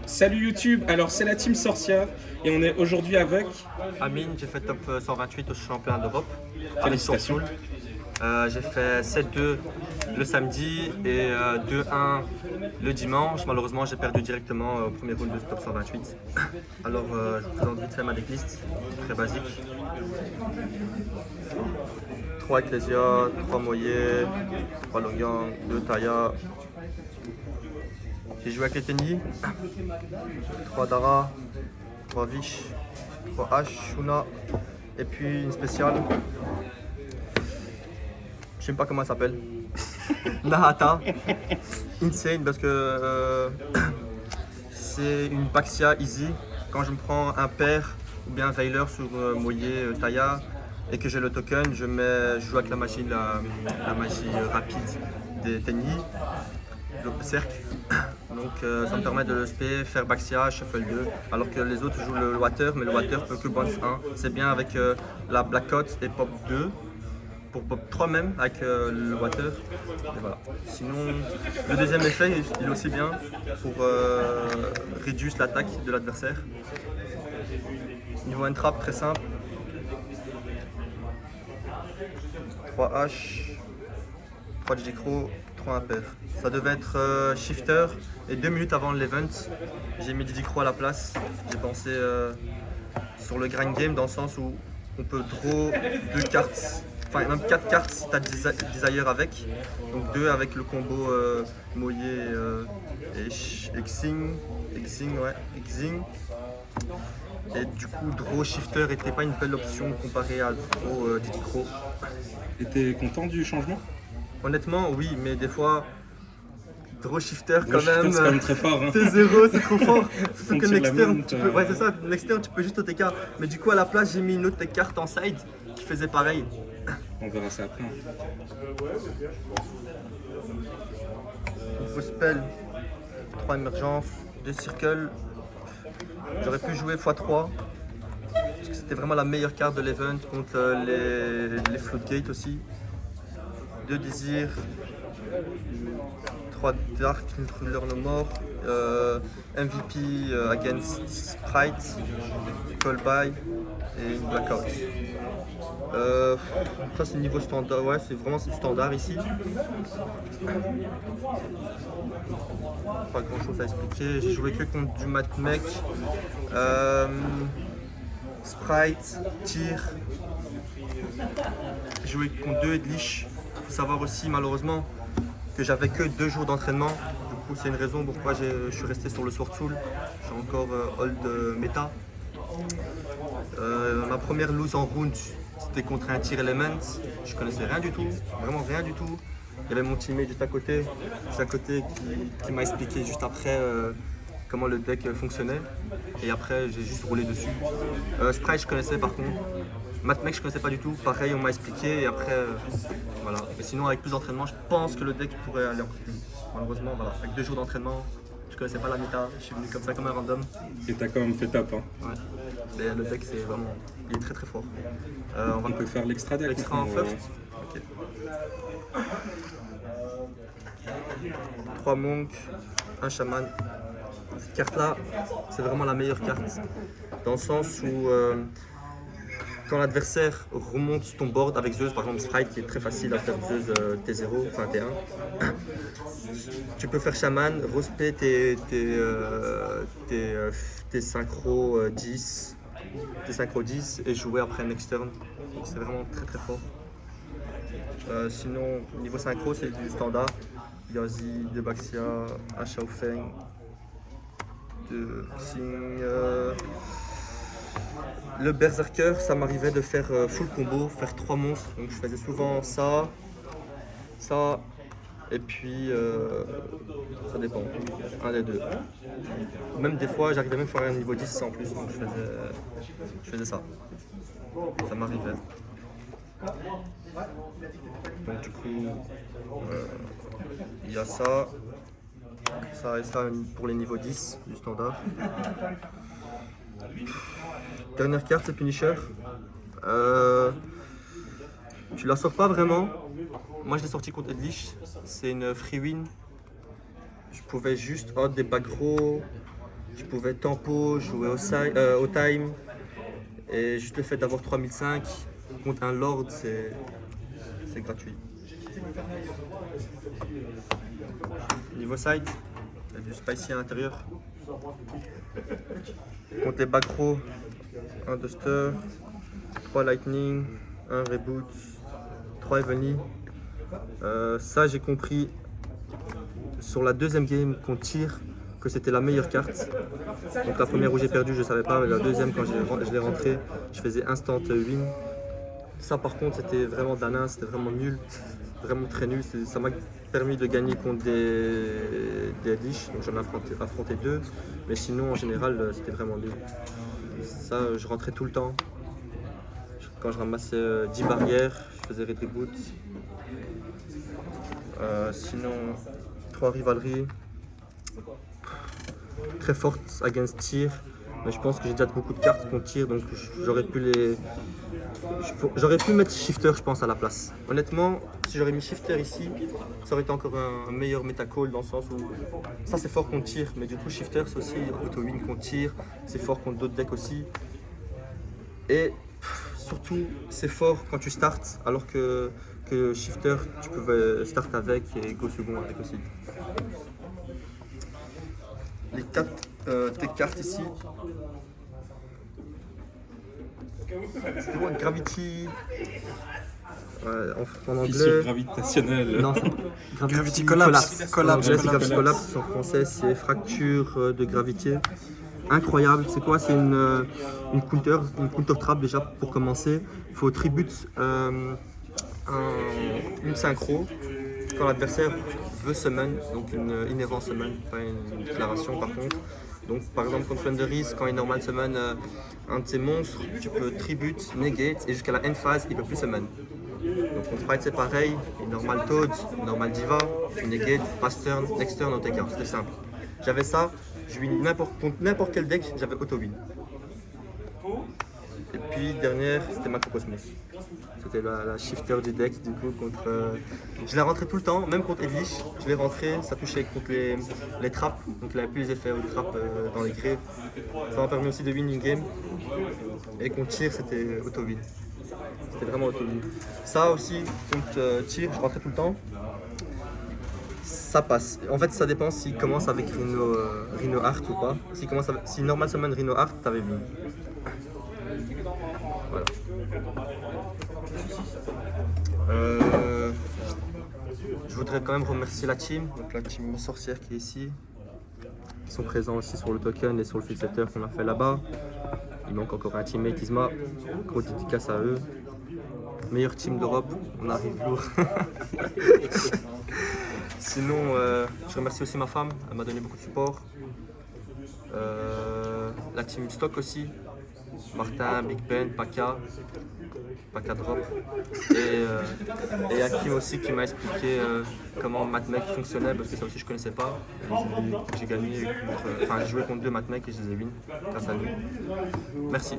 Salut YouTube, alors c'est la team Sorcia et on est aujourd'hui avec... Amine, j'ai fait top 128 au championnat d'Europe. Félicitations. J'ai fait 7-2 le samedi et 2-1 le dimanche. Malheureusement, j'ai perdu directement au premier round de top 128. Alors, je vous présente vite fait ma decklist, très basique. 3 Ecclesia, 3 Moyer, 3 Longyang, 2 Taya. J'ai joué avec les Tenyi, 3 Dara, 3 Vish, 3 H, Shuna, et puis une spéciale. Je sais même pas comment elle s'appelle. Nahata. Insane parce que c'est une Baxia easy. Quand je me prends un pair ou bien un Veiler sur Moyer Taya et que j'ai le token, je joue avec la magie rapide des Tenyi, le cercle. Donc ça me permet de le spé, faire Baxia, Shuffle 2, alors que les autres jouent le Water, mais le Water peut que bounce 1. C'est bien avec la Black Coat et Pop 2, pour Pop 3 même, avec le Water. Et voilà. Sinon, le deuxième effet, il est aussi bien pour réduire l'attaque de l'adversaire. Niveau N-Trap, très simple. 3 H, 3 J-Crow, 3 impair. Ça devait être shifter et 2 minutes avant l'event, j'ai mis J-Crow à la place. J'ai pensé sur le grind game dans le sens où on peut draw 2 cartes, enfin même 4 cartes si tu as Desire avec. Donc 2 avec le combo Moyer et Xing. Et du coup, draw shifter n'était pas une belle option comparée à draw J-Crow. Et t'es content du changement? Honnêtement, oui, mais des fois, draw shifter quand C'est même. quand même très fort. Hein. T0, c'est trop fort. Surtout que Fonctionne next turn, la tu main, peux. Ouais, c'est ça, next turn, tu peux juste OTK. Mais du coup, à la place, j'ai mis une autre carte en side qui faisait pareil. On verra ça après. Niveau spell, 3 émergences, 2 circles. J'aurais pu jouer x3. Parce que c'était vraiment la meilleure carte de l'event contre les floodgates aussi. 2 désirs. 3 Dark, Ruler No More, MVP against Sprite, Call By et une Blackout. Ça c'est niveau standard, ouais c'est vraiment standard ici. Pas grand chose à expliquer, j'ai joué que contre du Matmec, Sprite, Tyr. J'ai joué contre 2 Edlich. Il faut savoir aussi malheureusement que j'avais que 2 jours d'entraînement. Du coup, c'est une raison pourquoi je suis resté sur le Sword Soul. Je suis encore hold méta. Ma première lose en round, c'était contre un Tier Element. Je connaissais rien du tout, vraiment rien du tout. Il y avait mon teammate juste à côté qui m'a expliqué juste après comment le deck fonctionnait. Et après, j'ai juste roulé dessus. Sprite, je connaissais par contre. Matmec, je connaissais pas du tout. Pareil, on m'a expliqué et après, voilà. Mais sinon, avec plus d'entraînement, je pense que le deck pourrait aller encore plus vite. Malheureusement, voilà. Avec 2 jours d'entraînement, je connaissais pas la méta. Je suis venu comme ça, comme un random. Et t'as quand même fait top. Hein. Ouais. Mais le deck, c'est vraiment, il est très très fort. On peut faire l'extra deck. L'extra en first. Ok. 3 monks, un chaman. Cette carte là, c'est vraiment la meilleure carte. Dans le sens où quand l'adversaire remonte ton board avec Zeus, par exemple Sprite qui est très facile à faire Zeus T0, enfin T1, tu peux faire Shaman, respect tes synchro 10, et jouer après next turn. Donc c'est vraiment très très fort. Sinon, niveau synchro, c'est du standard. Yazi, de Baxia, un Xiaofeng, de Xing. Le Berserker, ça m'arrivait de faire full combo, faire 3 monstres. Donc je faisais souvent ça, et puis ça dépend, un des deux. Même des fois, j'arrivais même à faire un niveau 10 en plus, donc je faisais ça. Ça m'arrivait. Donc du coup, il y a ça et ça pour les niveaux 10 du standard. Dernière carte, c'est Punisher. Tu la sors pas vraiment. Moi je l'ai sorti contre Edlich. C'est une free win. Je pouvais juste des backrows. Je pouvais tempo, jouer au time. Et juste le fait d'avoir 3005 contre un Lord, c'est gratuit. Niveau side, il y a du spicy à l'intérieur. Contre les back row, un Duster, 3 Lightning, 1 Reboot, 3 Heavenly. Ça, j'ai compris sur la deuxième game qu'on tire que c'était la meilleure carte. Donc la première où j'ai perdu, je ne savais pas, mais la deuxième, quand je l'ai rentrée, je faisais instant win. Ça, par contre, c'était vraiment danin, c'était vraiment nul, vraiment très nul. Ça m'a permis de gagner contre des Lich, donc j'en ai affronté 2, mais sinon, en général, c'était vraiment nul. Ça, je rentrais tout le temps. Quand je ramassais 10 barrières, je faisais Red Reboot. Sinon, 3 rivaleries. Très forte against tir, mais je pense que j'ai déjà beaucoup de cartes contre tir, donc j'aurais pu mettre shifter, je pense, à la place. Honnêtement, si j'aurais mis shifter ici, ça aurait été encore un meilleur metacall dans le sens où ça c'est fort contre tir, mais du coup shifter c'est aussi auto-win contre tir, c'est fort contre d'autres decks aussi. Et surtout c'est fort quand tu starts, alors que shifter tu pouvais start avec et go second avec aussi. Les tes cartes ici. C'était quoi, Gravity en anglais. Fissure gravitationnelle. Non, Gravity Collapse. En anglais, c'est Gravity Collapse. En français, c'est fracture de gravité. Incroyable. C'est quoi? C'est une counter trap déjà pour commencer. Il faut tribute une synchro quand l'adversaire veut summon, donc une inhérent summon, pas une déclaration par contre. Donc par exemple contre Thunderis, quand il normal summon un de ses monstres, tu peux tribute, negate et jusqu'à la end phase il peut plus summon. Donc contre Sprite c'est pareil, il normal Toad, normal Diva, tu negate, pass turn, next turn, no take out, c'était simple. J'avais ça, je win contre n'importe quel deck, j'avais auto-win. Et puis dernière, c'était Macrocosmos. C'était la shifter du deck du coup contre. Je l'ai rentré tout le temps, même contre Edlich, je l'ai rentré, ça touchait contre les trappes, donc il n'avait plus les effets aux trappes dans les griffes. Ça m'a permis aussi de win in game. Et contre tir, c'était auto-win. C'était vraiment auto-win. Ça aussi, contre tir, je rentrais tout le temps. Ça passe. En fait, ça dépend s'il commence avec Rhino Heart ou pas. Si normal summon Rhino Heart, t'avais win. Voilà. Je voudrais quand même remercier la team, donc la team sorcière qui est ici, qui sont présents aussi sur le token et sur le field setter qu'on a fait là-bas. Il manque encore un teammate Isma, gros dédicace à eux. Meilleure team d'Europe, on arrive lourd. Sinon, je remercie aussi ma femme, elle m'a donné beaucoup de support. La team Stock aussi, Martin, Big Ben, Paka Drop et Hakim aussi qui m'a expliqué comment Matmec fonctionnait parce que ça aussi je connaissais pas. J'ai gagné j'ai joué contre 2 Matmec et je les ai win grâce à lui. Merci.